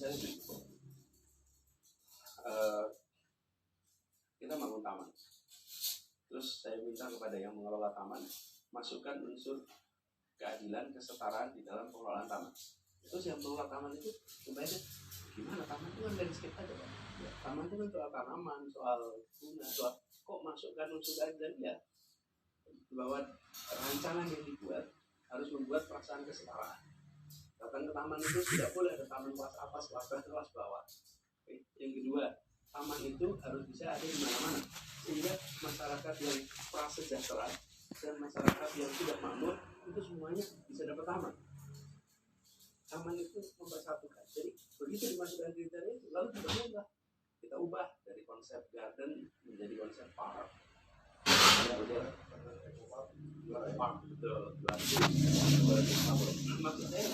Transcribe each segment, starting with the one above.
misalnya kita bangun taman, terus saya minta kepada yang mengelola taman masukkan unsur keadilan, kesetaraan di dalam pengelolaan taman. Terus yang mengelola taman itu sebenarnya gimana, taman itu kan landscape aja kan ya, taman itu kan soal tanaman, soal bunga, soal kok masukkan unsur keadilan ya, bahwa rancangan yang dibuat harus membuat perasaan kesetaraan. Datang ke taman itu tidak boleh ada taman kelas atas, kelas bawah, kelas bawah. Yang kedua, taman itu harus bisa ada di mana-mana, sehingga masyarakat yang prasejahtera dan masyarakat yang tidak makmur itu semuanya bisa dapat taman. Taman itu mempersatukan. Jadi begitu dimasukkan kriteria itu, lalu kita ubah dari konsep garden menjadi konsep park. Maksud saya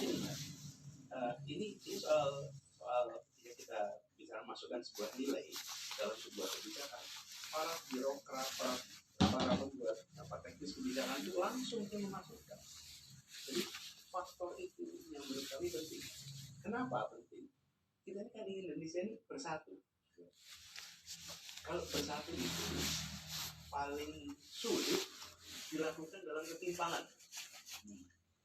ini soal ketika kita bicara masukkan sebuah nilai dalam sebuah kebijakan, para birokrat, para pembuat teknis kebijakan itu langsung memasukkan. Jadi faktor itu yang menurut kami penting. Kenapa penting? Kita ini kan di Indonesia ini bersatu. Kalau bersatu itu paling sulit dilakukan dalam ketimpangan.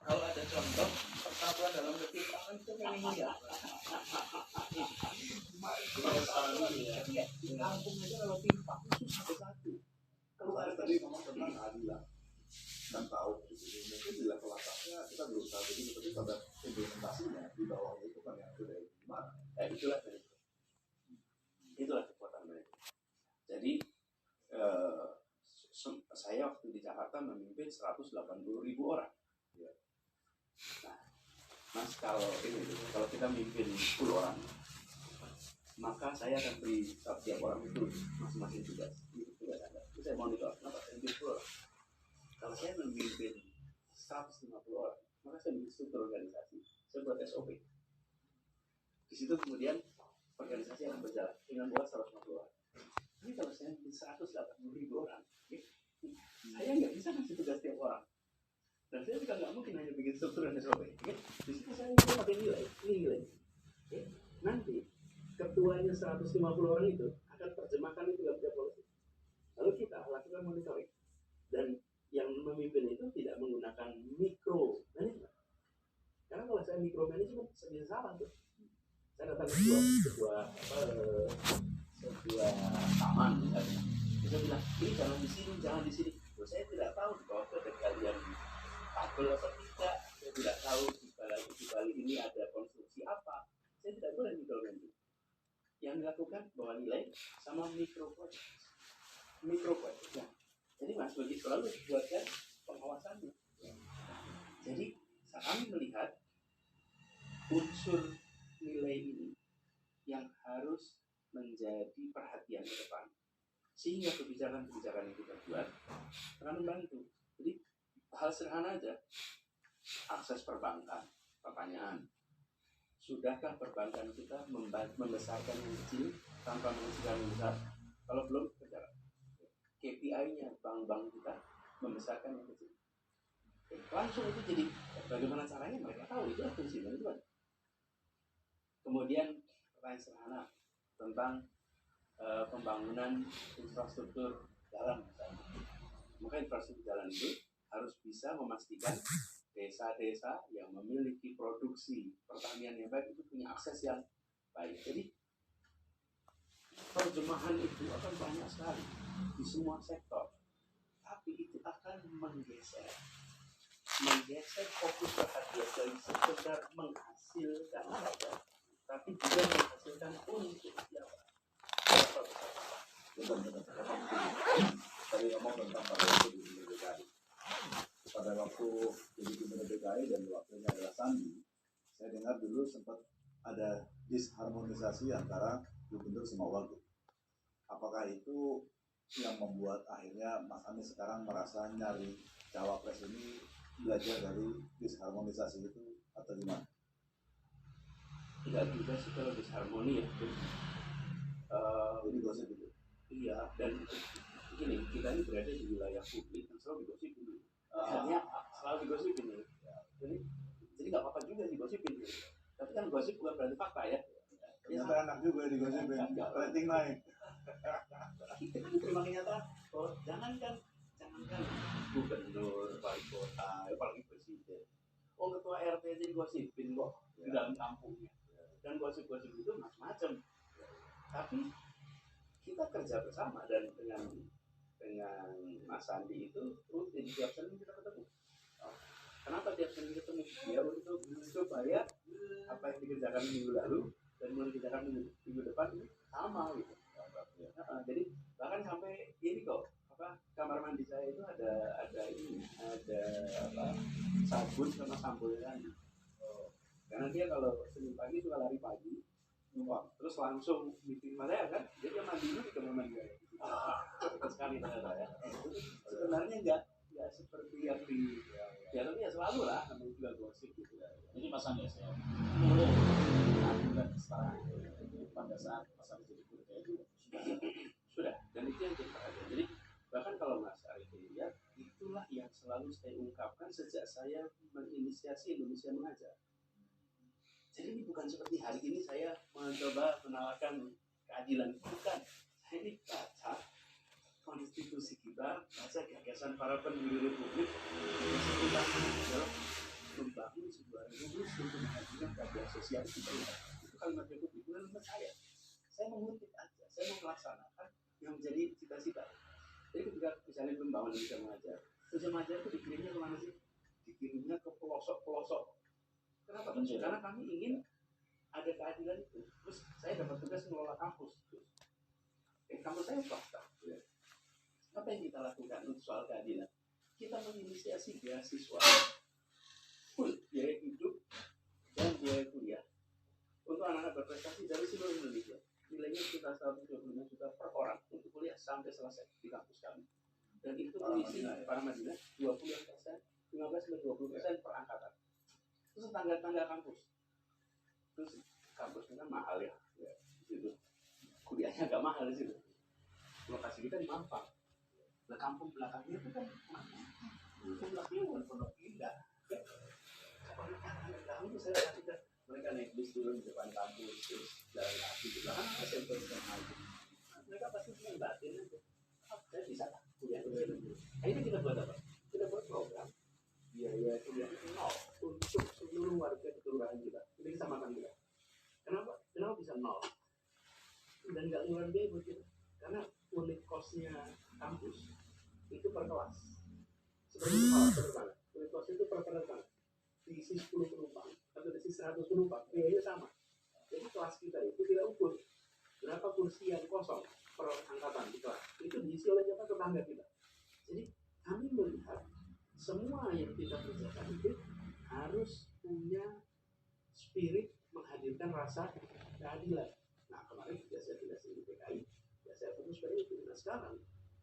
Kalau ada contoh persatuan dalam ketimpangan itu memang lihat. Di kampung aja kalau timpang itu susah bersatu. Kalau ada tadi ngomong tentang keadilan dan tahu mungkin di level atasnya kita berusaha begitu, tapi pada implementasinya di bawahnya itu kan yang sudah gimana? Itulah kekuatan mereka. Jadi saya waktu di Jakarta memimpin 180.000 orang. Ya. Nah, Mas, kalau kita memimpin 10 orang, maka saya akan beri setiap orang itu masing-masing tugas. Itu tugas Anda. Itu saya monitor. Kenapa saya memimpin 10 orang? Kalau saya memimpin 150 orang, maka saya bikin struktur organisasi. Saya buat SOP. Di situ kemudian organisasi akan berjalan dengan buat 150 orang. Ini kalau saya memimpin 180.000 orang, saya nggak bisa ngasih tugas tiap orang. Dan saya juga nggak mungkin hanya bikin struktur dan SOP. Di situ saya bisa pakai nilai. Nanti ketuanya 150 orang itu akan terjemahkan itu dalam tiap policy. Lalu kita lakukan monitoring. Dan yang memimpin itu tidak menggunakan micro management. Karena kalau saya micro management bisa salah tuh. Saya datang ke sebuah taman misalnya. Saya bilang, ini jangan di sini. Saya tidak tahu bahwa ada kalian kabel atau tidak. Saya tidak tahu di balik ini ada konstruksi apa. Saya tidak boleh micro management. Yang dilakukan bahwa nilai sama micro project. Ya. Jadi Mas bagi selalu dibuatkan pengawasannya. Jadi kami melihat unsur nilai ini yang harus menjadi perhatian ke depan, sehingga kebijakan-kebijakan yang kita buat akan membantu. Jadi hal sederhana aja, akses perbankan. Pertanyaan, sudahkah perbankan kita membesarkan yang kecil tanpa mengecilkan yang besar? Kalau belum, kejar. KPI-nya bank-bank kita membesarkan yang kecil. Langsung itu jadi bagaimana caranya mereka tahu itu fungsi manajemen. Kemudian pertanyaan sederhana tentang pembangunan infrastruktur jalan misalnya. Maka infrastruktur jalan itu harus bisa memastikan desa-desa yang memiliki produksi pertanian yang baik itu punya akses yang baik. Jadi terjemahan itu akan banyak sekali di semua sektor, tapi itu akan menggeser fokus perhatian dari sekedar menghasilkan saja, tapi juga menghasilkan untuk siapa. Tadi ngomong tentang pada waktu di DKI. Pada waktu jadi gubernur DKI dan waktunya adalah Sandi, saya dengar dulu sempat ada disharmonisasi antara gubernur sama wagub. Apakah itu yang membuat akhirnya Mas Anies sekarang merasa nyari cawapres ini belajar dari disharmonisasi itu atau gimana? Tidak juga sih kalau disharmoni ya. Jadi gosip itu. Iya, dan begini, kita ini berada di wilayah publik yang selalu digosipin. Hanya selalu digosipin. Jadi nggak apa-apa juga digosipin. Tapi kan gosip bukan berarti fakta ya. Ternyata enak juga digosipin, rating naik. Kita kan terima kenyataan. Oh, jangankan gubernur, wali kota, apalagi presiden. Oh, ketua RT aja digosipin kok di dalam kampungnya. Dan gosip-gosip itu macam-macam. Tapi kita kerja bersama dan dengan Mas Sandi itu rutin tiap Senin kita ketemu. Kenapa tiap Senin ketemu? Ya untuk supaya apa yang dikerjakan minggu lalu dan mau dikerjakan minggu depan ini sama gitu. Jadi bahkan sampai ini kok apa kamar mandi saya itu ada apa sabun sama samponya. Karena dia kalau Senin pagi suka lari pagi, terus langsung meeting sama saya kan, jadi dia mandinya di kamar mandi saya. Sekali ternyata ya. Sebenarnya enggak seperti yang di ya tapi ya selalu lah namanya juga gosip gitu. Jadi Mas Anies ya mulai ajukan sekarang pada saat Mas Anies jadi gubernur itu sudah dan itu yang kita ada. Jadi bahkan kalau Mas Arief lihat itulah yang selalu saya ungkapkan sejak saya menginisiasi Indonesia Mengajar. Jadi ini bukan seperti hari ini saya mencoba menawarkan keadilan, bukan. Saya ini baca konstitusi kita, baca gagasan para pendiri republik yang sebutan adalah membangun sebuah republik untuk menghadirkan keadilan sosial kita. Itu kalimat republik, itu kalimat saya. Saya mengutip aja, saya mau melaksanakan yang menjadi cita-cita. Jadi ketika misalnya membangun Indonesia Mengajar itu dikirimnya kemana sih? Dikirimnya ke pelosok-pelosok. Kenapa? Karena kami ingin ada keadilan itu. Terus saya dapat tugas mengelola kampus. Kampus saya swasta. Apa yang kita lakukan untuk soal keadilan? Kita menginisiasi beasiswa full biaya hidup dan biaya kuliah untuk anak-anak berprestasi dari seluruh Indonesia. Nilainya sekitar 125 juta per orang untuk kuliah sampai selesai di kampus kami. Dan itu berisi para Madinah 20%, 15-20% per angkatan. Terus tangga-tangga kampus. Terus kampusnya kan mahal ya. Gitu. Kuliahnya agak mahal di situ. Lokasi kita di Mampang. Nah, kampung belakangnya itu kan kampung belakangnya bukan Pondok Indah. Kampung belakang itu saya perhatikan mereka naik bis dulu di depan kampus, terus jalan kaki di belakang SMP SMA itu. Mereka pasti punya batin aja. Saya bisa kuliah dulu. Akhirnya kita buat apa? Kita buat program biaya kuliah nol untuk seluruh warga di kelurahan kita. Ini kesamakan kita. Kenapa bisa nol? Dan nggak ngeluarin biaya buat kita. Karena unit kosnya kampus itu per kelas. Seperti itu sederhana. Unit kos itu per penerbangan. Diisi 10 penumpang atau diisi 100 penumpang, biayanya sama. Jadi kelas kita itu tidak ukur berapa kursi yang kosong per angkatan di kelas. Itu diisi oleh siapa? Tetangga kita. Jadi kami melihat semua yang kita kerjakan itu harus punya spirit menghadirkan rasa keadilan. Nah kemarin saya tidak sendiri PKI, ya saya fokus pada itu. Nah sekarang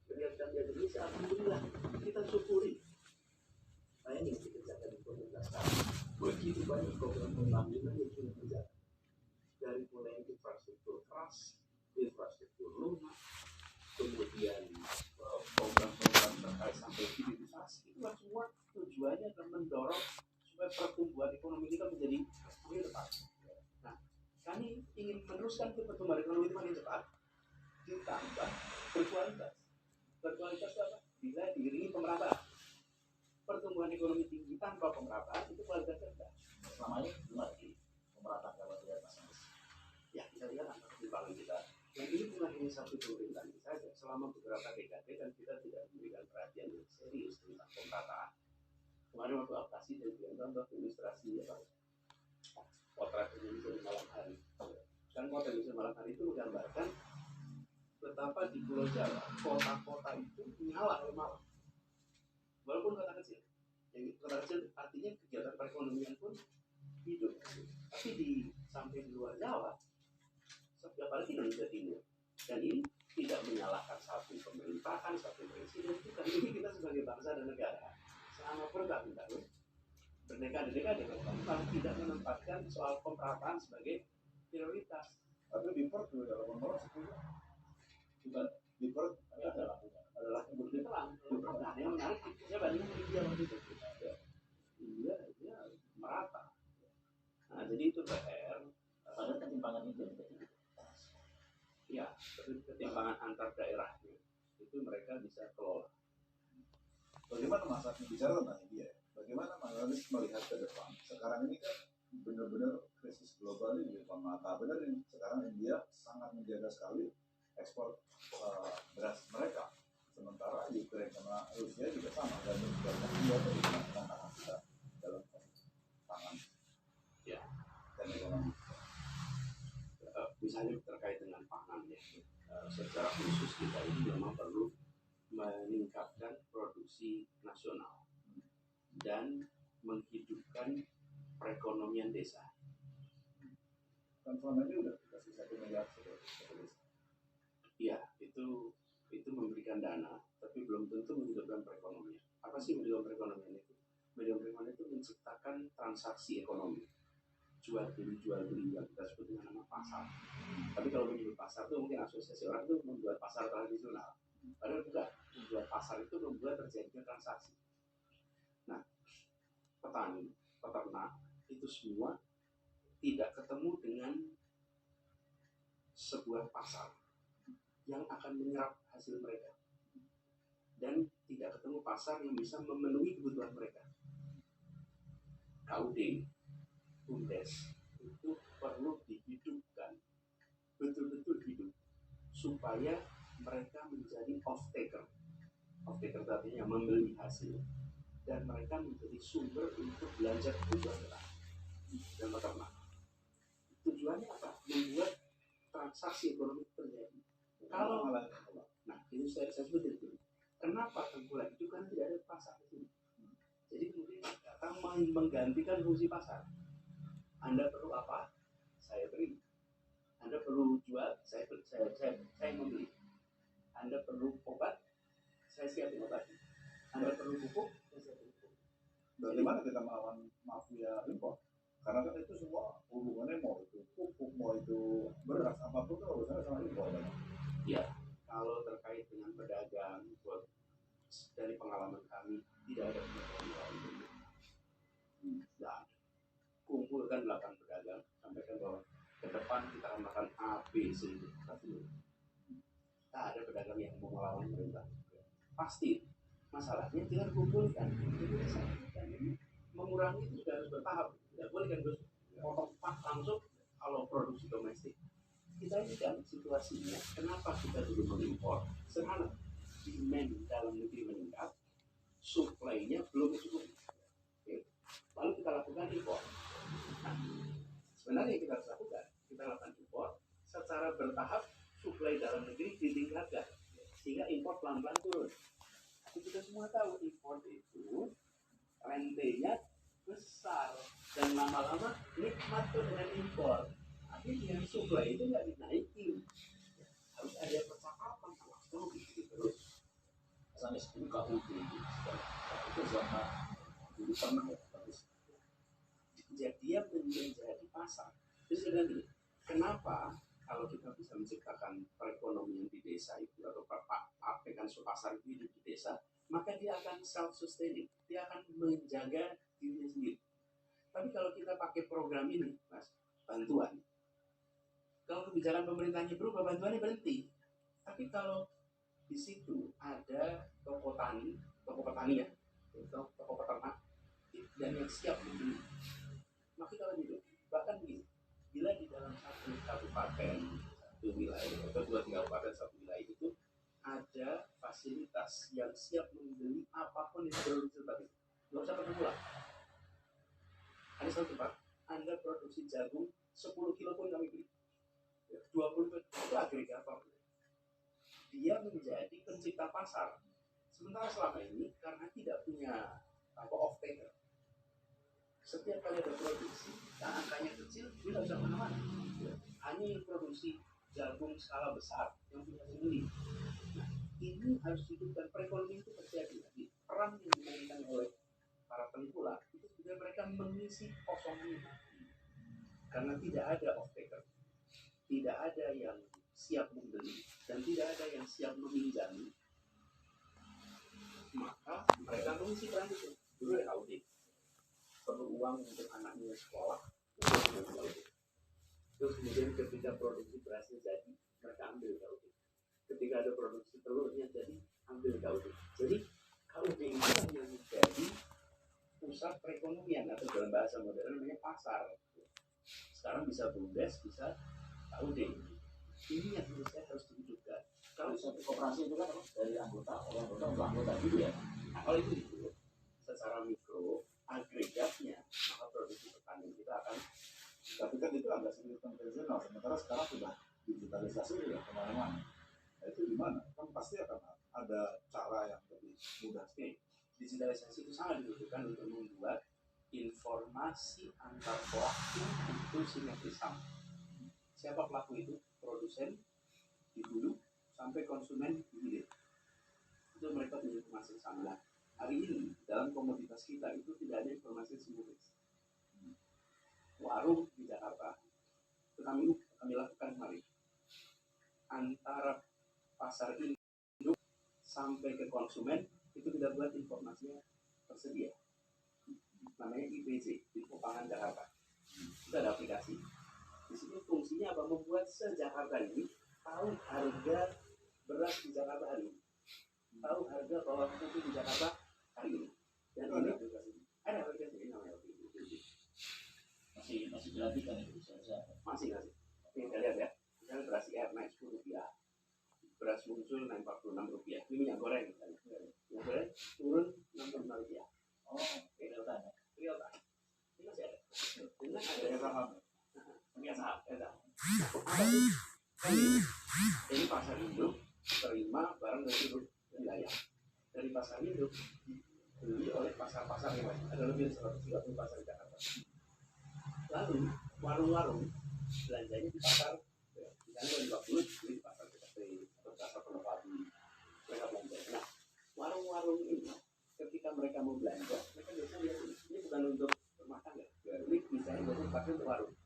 berdasarkan di Indonesia, alhamdulillah kita syukuri apa yang dikerjakan di pemerintah sekarang. Begitu banyak program pembangunan yang sudah berjalan, dari mulai infrastruktur keras, infrastruktur lunak, kemudian program-program terkait sampai hilirisasi, itu semua tujuannya akan mendorong supaya pertumbuhan ekonomi kita menjadi semakin cepat. Nah, kami ingin meneruskan pertumbuhan ekonomi itu makin cepat, ditambah berkualitas. Berkualitas itu apa? Bisa diiringi pemerataan. Pertumbuhan ekonomi tinggi tanpa pemerataan itu kualitasnya rendah. selama ini belum ada pemerataan kalau tidak Mas Anies. Ya, kita lihat angka ketimpangan kita. Dan ini bukan hanya satu pemerintah saja. Selama beberapa dekade kan kita tidak memberikan perhatian yang serius tentang pemerataan. Kemarin waktu aplikasi dari contoh ilustrasi potret Indonesia di malam hari. Dan potret Indonesia malam hari itu menggambarkan betapa di Pulau Jawa kota-kota itu menyala oleh malam. Walaupun kota kecil. Jadi kota kecil artinya kegiatan perekonomian pun hidup. Tapi di sampai di luar Jawa, apalagi Indonesia Timur, dan ini tidak menyalahkan satu pemerintahan, satu presiden, bukan. Ini kita sebagai bangsa dan negara selama bertahun-tahun berdekade-dekade kalau tidak menempatkan soal pemerataan sebagai prioritas. Tapi di Perth juga dalam menolak sepuluh. Bukan Di Perth adalah kemudian terang. Nah, yang menarik saya bandingkan India waktu itu. India dia merata. Nah, jadi itu PR. Padahal ketimpangan itu tapi ketimpangan antar daerahnya itu mereka bisa kelola. Bagaimana Mas Agni bicara tentang India? Bagaimana Mas Agni melihat ke depan? Sekarang ini kan benar-benar krisis global ini di depan mata. Benar ini sekarang India sangat menjaga sekali ekspor beras mereka. Sementara Ukraina sama Rusia juga sama dan juga India dari tantangan kita dalam pangan Ya, dan ekonomi. misalnya terkait dengan pangan ya, secara khusus kita ini memang perlu meningkatkan produksi nasional dan menghidupkan perekonomian desa. Kan selama ini udah kasih 1 miliar seperti Iya, itu memberikan dana, tapi belum tentu menghidupkan perekonomian. Apa sih menghidupkan perekonomian itu? Menghidupkan perekonomian itu menciptakan transaksi ekonomi, jual beli yang kita sebut dengan nama pasar. Tapi kalau menyebut pasar itu mungkin asosiasi orang itu membuat pasar tradisional. Padahal bukan, membuat pasar itu membuat terjadinya transaksi. Nah, petani, peternak itu semua tidak ketemu dengan sebuah pasar yang akan menyerap hasil mereka dan tidak ketemu pasar yang bisa memenuhi kebutuhan mereka. KUD, BUMDes itu perlu dihidupkan, betul-betul hidup, supaya mereka menjadi off-taker. Off-taker artinya membeli hasil, dan mereka menjadi sumber untuk belanja kebutuhan petani dan peternak. Tujuannya apa? Membuat transaksi ekonomi terjadi. Kalau nah itu saya sebut itu. Kenapa tengkulak itu kan tidak ada pasar di sini. Jadi kemudian datang menggantikan fungsi pasar. Anda perlu apa? Saya beri. Anda perlu jual, saya membeli. Anda perlu obat, saya siapin obatnya. Anda perlu pupuk, saya siapin pupuk. Bagaimana kita melawan mafia impor? Karena kan itu semua hubungannya mau itu pupuk, mau itu beras, apapun itu urusannya sama impor. Ya, kalau terkait dengan pedagang, dari pengalaman kami tidak ada pedagang itu. Dan kumpulkan 8 pedagang, sampaikan bahwa ke depan kita akan makan A, B, C, D. Tak ada pedagang yang mau melawan pemerintah. Pasti. Masalahnya kita kumpulkan. Ini mengurangi itu juga harus bertahap. Tidak boleh kan Gus potong langsung kalau produksi domestik. Kita ini kan situasinya, kenapa kita dulu mengimpor? Sederhana, demand dalam negeri meningkat, supply-nya belum cukup. Oke. Lalu kita lakukan impor. Nah, sebenarnya yang kita harus lakukan, kita lakukan impor secara bertahap, supply dalam negeri ditingkatkan sehingga impor pelan-pelan turun. Tapi kita semua tahu impor itu rentenya besar dan lama-lama nikmat tuh dengan impor. Akhirnya supply itu nggak dinaikin. Harus ada percakapan sama gitu terus. Sampai 10 KUD itu zaman dulu pernah ya, bagus. Jadi dia menjadi pasar. Terus ada gini, kenapa kalau kita bisa menciptakan perekonomian di desa itu atau praktekan pasar itu hidup di desa, maka dia akan self-sustaining, dia akan menjaga dirinya sendiri. Tapi kalau kita pakai program ini, Mas, bantuan, kalau kebijakan pemerintahnya berubah, bantuannya berhenti. Tapi kalau di situ ada toko petani ya, toko peternak, dan yang siap membeli, maka kita akan hidup. Bahkan begini, bila di dalam satu kabupaten, satu wilayah, atau 2-3 kabupaten satu wilayah itu ada fasilitas yang siap membeli apapun yang produksi tadi, nggak usah ketemu lah. Ada satu tempat, Anda produksi jagung 10 kilo pun kami beli. 20 itu agregator. Dia menjadi pencipta pasar. Sementara selama ini karena tidak punya off-taker, setiap kali ada produksi, yang angkanya kecil, dia tidak bisa mana-mana. Hanya yang produksi jagung skala besar yang punya sendiri. Nah, ini harus dihidupkan. Perekonomian itu terjadi. Jadi peran yang dimainkan oleh para tengkulak itu juga mereka mengisi kosongan karena tidak ada off-taker. Tidak ada yang siap membeli dan tidak ada yang siap meminjam, maka mereka mengisi peran itu. Dulu ya audit, perlu uang untuk anaknya sekolah, Terus kemudian ketika produksi berasnya jadi, mereka ambil KUD. Ketika ada produksi telurnya jadi, ambil KUD. Jadi KUD itu yang menjadi pusat perekonomian atau dalam bahasa modern namanya pasar. Sekarang bisa BUMDes, bisa KUD. Ini yang menurut saya harus diwujudkan. Kalau satu koperasi itu kan dari anggota, oleh anggota untuk anggota gitu ya. Nah, kalau itu secara mikro, agregatnya, maka produksi petani kita akan. Tapi kan itu agak sedikit konvensional, sementara sekarang sudah digitalisasi ya kemana-mana. Nah, itu gimana? Kan pasti akan ada cara yang lebih mudah. Oke, digitalisasi itu sangat dibutuhkan untuk membuat informasi antar pelaku itu simetris sama. Siapa pelaku itu? Produsen di hulu sampai konsumen di hilir. Itu mereka punya informasi yang sama. Nah, hari ini dalam komoditas kita itu tidak ada informasi yang simetris. Warung di Jakarta itu kami lakukan kemarin antara pasar induk sampai ke konsumen itu kita buat informasinya tersedia, namanya IPJ, Info Pangan Jakarta. Itu ada aplikasi. Di sini fungsinya apa? Membuat se-Jakarta ini tahu harga beras di Jakarta hari ini, tahu harga bawang putih di Jakarta hari ini. Dan ini ada aplikasi ini namanya IPJ. Masih dilanjutkan itu bisa. Masih. Oke, kita lihat ya. Misalnya beras IR naik 10 rupiah, beras muncul naik 46 rupiah. Ini minyak goreng misalnya. Minyak goreng turun 65 rupiah. Oh, real time. Ini masih ada. Dengan adanya saham. Punya saham. Ini pasar induk terima barang dari seluruh wilayah. Dari pasar induk dibeli oleh pasar-pasar yang lain. Ada lebih dari 130 pasar di Jakarta. Lalu warung-warung belanjanya di pasar, misalnya kalau di Bakul beli di pasar PKP atau pasar Pondokadu, mereka belanja. Nah, warung-warung ini ketika mereka mau belanja, mereka biasanya lihat ini bukan untuk rumah tangga. Ini misalnya biasanya dipakai untuk warung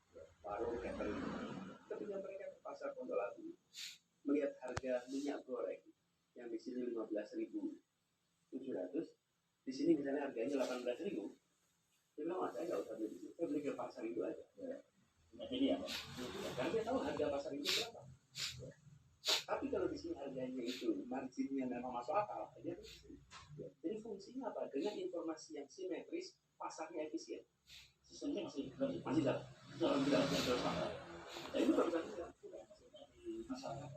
catering. Ketika mereka ke pasar Pondokadu melihat harga minyak goreng yang di sini 15.700, di sini misalnya harganya 18.000. Dia bilang, saya nggak usah beli di sini, saya beli ke pasar itu aja. Nah, ini apa? Karena dia tahu harga pasar itu berapa. Tapi kalau di sini harganya itu marginnya memang masuk akal, dia beli di sini. Jadi fungsinya apa? Dengan informasi yang simetris, pasarnya efisien. Sistemnya masih jalan. Jalan terus. Nah, itu baru kan di masyarakat.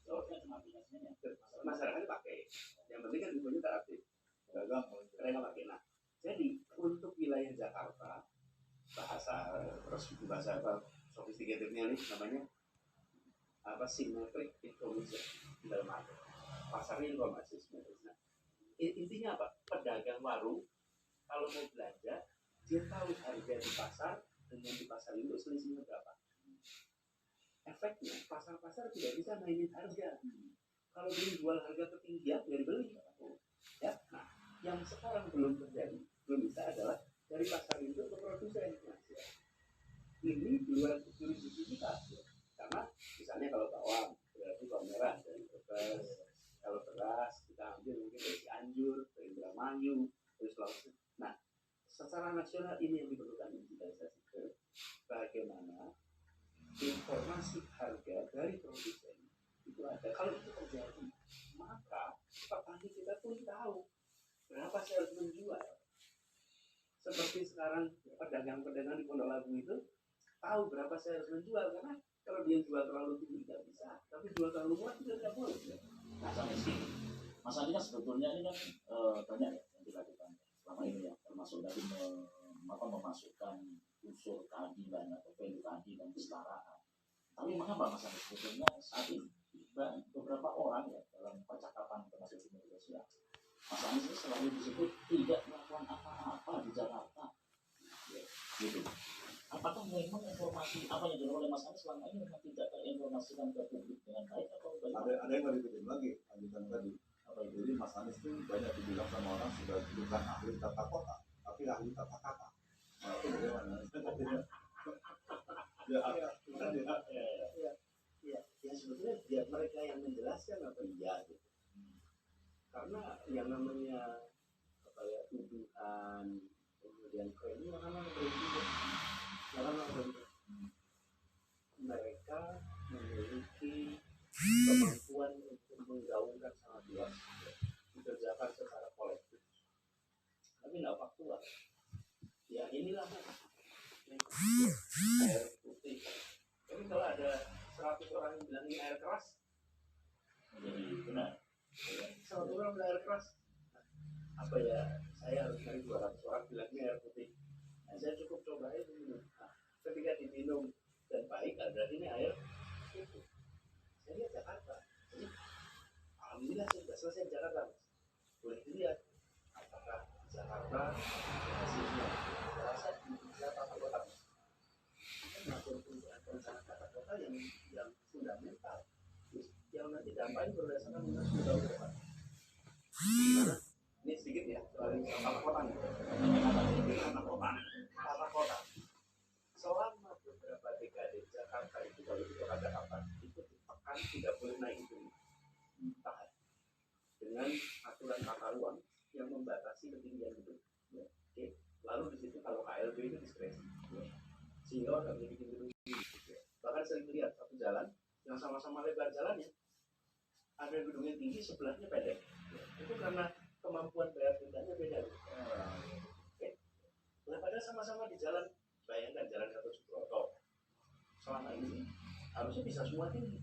Jawabnya cuma aplikasinya. Masyarakatnya pakai. Yang penting kan infonya terupdate. Dagang, Mereka pakai. Nah, jadi untuk wilayah Jakarta bahasa apa sophisticatednya nih namanya apa symmetric information di dalam market. Pasarnya informasi simetris. Nah, intinya apa? Pedagang warung kalau mau belanja dia tahu harga di pasar dengan di pasar itu selisihnya berapa. Efeknya pasar-pasar tidak bisa mainin harga. Kalau dia jual harga ketinggian dia dibeli. Ya, nah yang sekarang belum terjadi, belum bisa adalah dari pasar itu ke produsen. Ini di luar jurisdiksi kita, karena misalnya kalau bawang berarti bawang merah dari Brebes, kalau beras kita ambil mungkin dari Cianjur, dari Indramayu, dari Sulawesi. Nah, secara nasional ini yang diperlukan digitalisasi ke bagaimana informasi harga dari produsen itu ada. Kalau itu terjadi, maka petani kita pun tahu berapa saya harus menjual. Seperti sekarang pedagang-pedagang di Pondok Labu itu tahu berapa saya harus menjual, karena kalau dia jual terlalu tinggi tidak bisa, tapi jual terlalu murah juga tidak boleh. Nah, sampai sini. Mas Andi kan sebetulnya ini kan banyak ya yang dilakukan selama ini ya, termasuk tadi memasukkan unsur keadilan atau value keadilan kesetaraan. Tapi mengapa Mas Andi sebetulnya saat ini beberapa orang ya dalam percakapan termasuk di media sosial, Mas Anies ini selalu disebut tidak melakukan apa-apa di Jakarta, ya, gitu. Apakah memang informasi apa yang dilakukan oleh Mas Anies selama ini memang tidak terinformasikan ke publik dengan baik atau bagaimana? ada yang lebih penting lagi lanjutan tadi. Apa itu? Jadi Mas Anies itu banyak dibilang sama orang sudah bukan ahli tata kota, tapi ahli tata kata. Nah, itu bagaimana? Ya sebetulnya dia mereka yang menjelaskan apa iya gitu. Karena yang namanya apa ya tuduhan kemudian klaim itu karena berhenti. kemampuan untuk menggaungkan sangat luas, dikerjakan secara kolektif, tapi nggak faktual. Ya inilah air putih. Tapi kalau ada 100 orang yang bilang ini air keras, Jadi benar. 100 orang bilang air keras, apa ya, saya harus cari 200 orang bilang ini air putih. Nah, saya cukup coba itu minum. Nah, ketika diminum dan baik, berarti ini air putih. Saya lihat Jakarta, jadi alhamdulillah saya sudah selesai di Jakarta, Mas. Boleh dilihat apakah Jakarta hasilnya. Saya rasa di beberapa kota mengatur perencanaan tata kota yang fundamental, yang nanti dampaknya berdasarkan minus 10 tahun ke depan. Gimana? Ini sedikit ya soal tata kota nih. Tata kota. Selama beberapa dekade Jakarta itu kalau itu Jakarta itu ditekan tidak boleh naik itu, tahan dengan aturan tata ruang yang membatasi ketinggian itu. Ya. Oke. Lalu di situ kalau KLB itu diskresi, ya. Sehingga warga bisa bikin gedung tinggi. Ya. Bahkan sering lihat satu jalan yang sama-sama lebar jalannya, ada gedung yang tinggi sebelahnya pendek. Ya. Itu karena kemampuan bayar dendanya beda. Oke. Nah, padahal sama-sama di jalan, bayangkan jalan Gatot Subroto selama ini harusnya bisa semua tinggi.